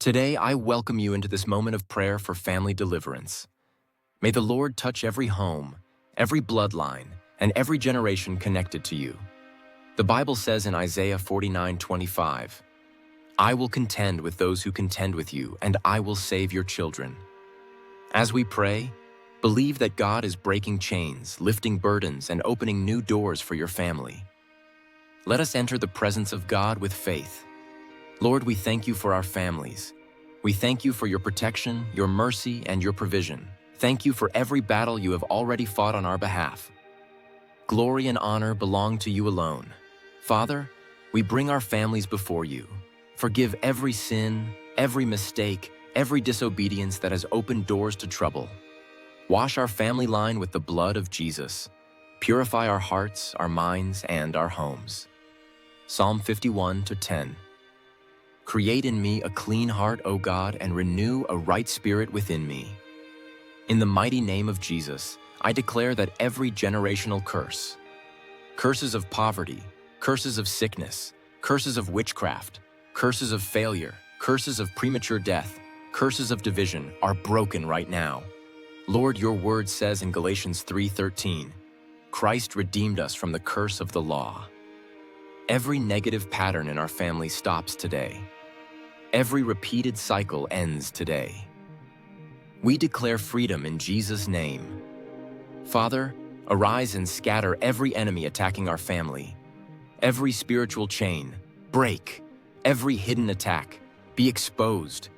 Today, I welcome you into this moment of prayer for family deliverance. May the Lord touch every home, every bloodline, and every generation connected to you. The Bible says in Isaiah 49:25, "I will contend with those who contend with you, and I will save your children." As we pray, believe that God is breaking chains, lifting burdens, and opening new doors for your family. Let us enter the presence of God with faith. Lord, we thank you for our families. We thank you for your protection, your mercy, and your provision. Thank you for every battle you have already fought on our behalf. Glory and honor belong to you alone. Father, we bring our families before you. Forgive every sin, every mistake, every disobedience that has opened doors to trouble. Wash our family line with the blood of Jesus. Purify our hearts, our minds, and our homes. Psalm 51:10. Create in me a clean heart, O God, and renew a right spirit within me. In the mighty name of Jesus, I declare that every generational curse, curses of poverty, curses of sickness, curses of witchcraft, curses of failure, curses of premature death, curses of division are broken right now. Lord, your word says in Galatians 3:13, Christ redeemed us from the curse of the law. Every negative pattern in our family stops today. Every repeated cycle ends today. We declare freedom in Jesus' name. Father, arise and scatter every enemy attacking our family. Every spiritual chain, break. Every hidden attack, be exposed.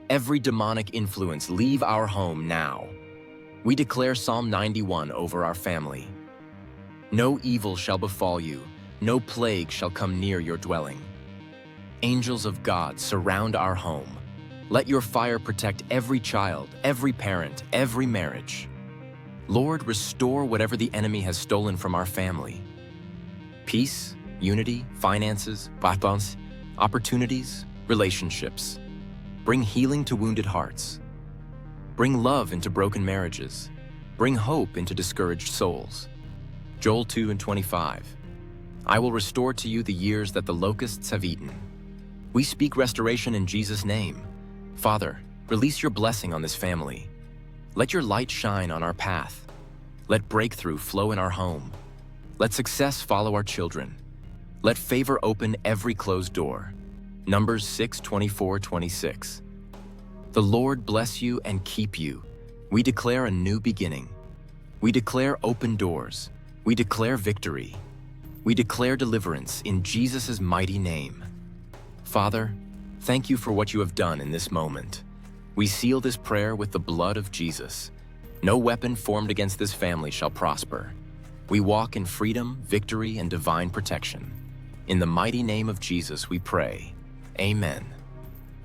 Every demonic influence, leave our home now. We declare Psalm 91 over our family. No evil shall befall you, no plague shall come near your dwelling. Angels of God surround our home. Let your fire protect every child, every parent, every marriage. Lord, restore whatever the enemy has stolen from our family. Peace, unity, finances, balance, opportunities, relationships. Bring healing to wounded hearts. Bring love into broken marriages. Bring hope into discouraged souls. Joel 2:25. I will restore to you the years that the locusts have eaten. We speak restoration in Jesus' name. Father, release your blessing on this family. Let your light shine on our path. Let breakthrough flow in our home. Let success follow our children. Let favor open every closed door. Numbers 6:24-26. The Lord bless you and keep you. We declare a new beginning. We declare open doors. We declare victory. We declare deliverance in Jesus' mighty name. Father, thank you for what you have done in this moment. We seal this prayer with the blood of Jesus. No weapon formed against this family shall prosper. We walk in freedom, victory, and divine protection. In the mighty name of Jesus we pray. Amen.